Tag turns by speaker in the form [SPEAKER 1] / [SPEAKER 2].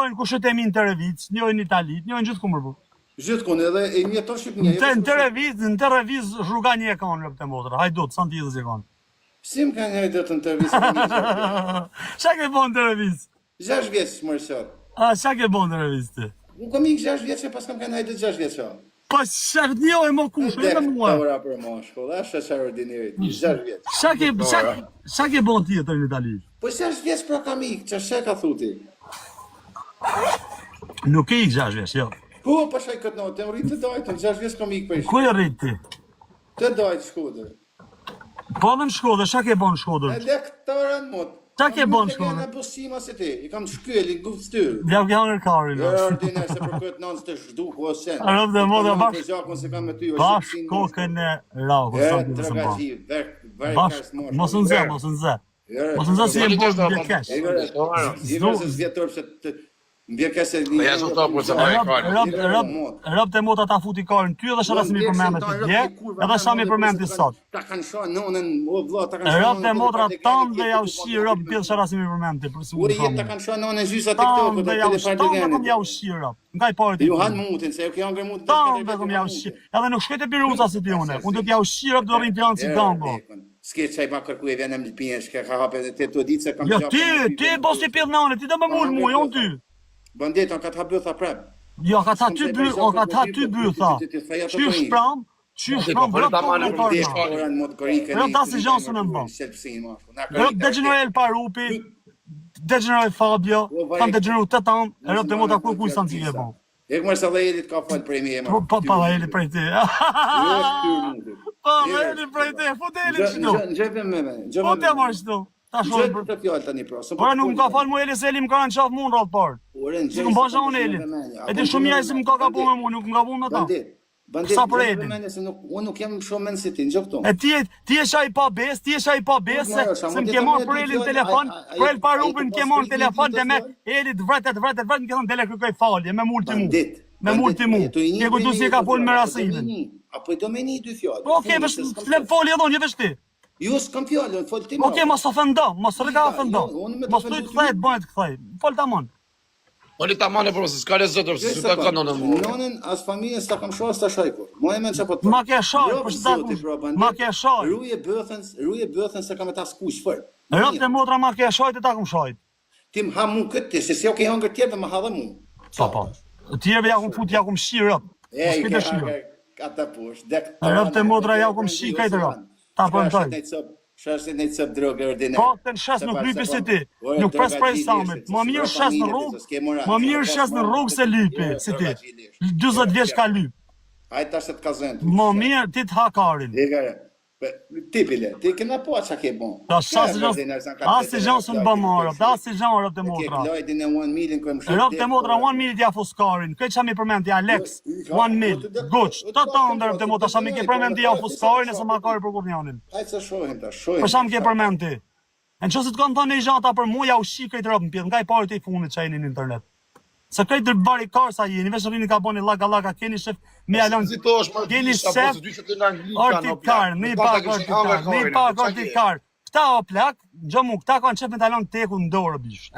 [SPEAKER 1] njohin kushtetemi në Terevic, njohin Itali, njohin gjithë kumër bu.
[SPEAKER 2] Gjithkun edhe e një të Shqipënia.
[SPEAKER 1] Në Terevic rruga një e kanë rëpë të motra, hajdut, sa në tjithës e kanë.
[SPEAKER 2] Si më ka një hajdut në Terevic?
[SPEAKER 1] Qa ke bon Terevic?
[SPEAKER 2] 6 vjeç mërësot.
[SPEAKER 1] Qa ke bon Terevic ti?
[SPEAKER 2] Unë kom ikë 6 vjeç e pas kam kanë hajdut 6 vjeç.
[SPEAKER 1] Po shef njoj më kushë, e në mua.
[SPEAKER 2] Ora për më shkolla, është e ordinarit, 6 vjeç.
[SPEAKER 1] Qa ke bon tjetër në Itali?
[SPEAKER 2] Po 6 vjeç pra kam ikë, që shë ka thuti?
[SPEAKER 1] Nuk e ikë 6 vjeç, jo.
[SPEAKER 2] Po, shaj këtë notë, të më rritë të dajtë, 6 vjeç kam ikë për ishë.
[SPEAKER 1] Ku e rritë ti?
[SPEAKER 2] Të dajtë Shkodër.
[SPEAKER 1] Po dhe në Shkodër, qa ke bon Shkodër?
[SPEAKER 2] E lektorën motë.
[SPEAKER 1] Qa ke bon Shkodër?
[SPEAKER 2] Në busima si ti, i kam shkyeli, në guftë styrë.
[SPEAKER 1] Ja ke hangër karin.
[SPEAKER 2] E ordinar se për këtë nënës të shduku o sen.
[SPEAKER 1] Arëp dhe moda
[SPEAKER 2] Bash
[SPEAKER 1] kokën e rauhë. Bash, mos në zë. Mos në zë si e më bërë në kesh.
[SPEAKER 2] Zivërës vjetër pëse të mbjekes e një...
[SPEAKER 3] Ja zoto për se bëjë karin.
[SPEAKER 1] Rëp të mota ta futi karin ty edhe shara si mi përmende të dje, edhe shara mi përmende të sot.
[SPEAKER 2] Ta kanë shonë nonën, o vla, ta kanë shonë
[SPEAKER 1] Rëp të motra tamë dhe jau shi rëp pjellë shara si mi përmende të përsi
[SPEAKER 2] Uri jetë ta kanë shonë nonën gjysa të këto,
[SPEAKER 1] tamë dhe jau shi, tamë dhe kom jau shi rëp. Nga i parë të
[SPEAKER 2] ju hanë mutin, se ju kjo angër mutin.
[SPEAKER 1] tamë dhe kom jau shi. Edhe nuk shkojt e piruza si ti une. Unë do t'jau shi rëp dhe rrinë pjanë si gambo.
[SPEAKER 2] S'ke qaj ma kërku e vjenem në pijen, shke ka hape dhe të ditë se kam
[SPEAKER 1] Jo, ti bos ti pjellë nane, ti do më mullë mu, jo në ty.
[SPEAKER 2] Bandet, on ka të hablu tha prap.
[SPEAKER 1] Jo, ka ta ty by, o ka ta ty by, tha. Qysh pram, vrët tonë e parma. Vrët ta si gjanë së në mba. Vrët degeneroj El Parupi, degeneroj Fabio, kam degeneru të tamë, vrët të mota kuj sanë që ke bon.
[SPEAKER 2] E këmër sa dhe Elit ka falë prej me e ma.
[SPEAKER 1] Pa dhe Elit prej te. Pa dhe Elit prej te, fote Elit qëto.
[SPEAKER 2] Gjepim me me.
[SPEAKER 1] Fote marë qëto.
[SPEAKER 2] Gjepim të fjallë tani pra.
[SPEAKER 1] Por nuk më ka falë mu Elit se Elit më ka në qafë mu në ratë parë. Si këmë basha unë Elit. E ti shumë njaj se më ka bu me mu, nuk më ka bu me ta.
[SPEAKER 2] Bandit,
[SPEAKER 1] Sa për Elit.
[SPEAKER 2] Unë nuk jam shumë menë si ti, në gjë këto.
[SPEAKER 1] E ti e shaj pa bes, se më ke marë për Elin telefon, për El Parupin ke marë telefon dhe me Elit vretet, më ke thonë dele kërkoj falje, me multi mu. Me multi mu. Ke kujtu si e ka folë me rasimin.
[SPEAKER 2] Apo i do me një dy fjallë.
[SPEAKER 1] Oke, flep folje edhe unë, je vesh ti.
[SPEAKER 2] Jo, s'kam fjallë, në folë ti ma.
[SPEAKER 1] Oke, mos ofendo, mos rëga ofendo. Mos të i këthejt, bëjt këthej. Folë ta mon.
[SPEAKER 3] Oli ta mane për se s'ka rezotër, se s'ka ka nonën mu.
[SPEAKER 2] Nonën, as familjen s'ta kam shoh, s'ta shajkur. Ma e men që po të...
[SPEAKER 1] Ma ke shaj, për shtatë ma ke shaj.
[SPEAKER 2] Ruje bëthën se kam e ta s'ku shfër.
[SPEAKER 1] Rëp të motra ma ke shajt e ta kum shajt.
[SPEAKER 2] Ti më ha mu këtë, se si o ke hangër tjerë dhe më ha dhe mu.
[SPEAKER 1] Pa. Tjerëve ja kum fut, ja kum shi rëp.
[SPEAKER 2] I ke hangër, ata push, dek...
[SPEAKER 1] Rëp të motra ja kum shi kajtë rëp. Ta përndoj.
[SPEAKER 2] Shashtë në cëp drogë ordinar.
[SPEAKER 1] Po, të në shes nuk lypi si ti. Nuk pres prej samit. Më mirë shes në rrugë se lypi si ti. 20 vjeç ka lyp.
[SPEAKER 2] Hajtë ashtë të kazën.
[SPEAKER 1] Më mirë ti të hakarin.
[SPEAKER 2] Ti pile, ti këna po që ke bon.
[SPEAKER 1] Asë gjanë së në bëmarë, asë gjanë rëp të motra. Rëp të motra 1 minute ja fuskarin. Këtë që mi përmend, ja Alex, 1 minute, guq. Të ndër rëp të motra, që mi ke përmend ja fuskarin e së makari për kufnjanin.
[SPEAKER 2] Hajtë se shohin ta, shohin.
[SPEAKER 1] Për që mi ke përmend ti. Në që si të kanë thonë e gjata për mu, ja u shi këtë rëp në pjetë, nga i pari të i funit që e në internet. Se këtë dërbari karë sa jeni, veç rini ka boni laka, keni shef me alon, keni shef, ortikar, një pak ortikar. Këta o plak, gjëmu, këta kanë qef me talon teku në dorë bish.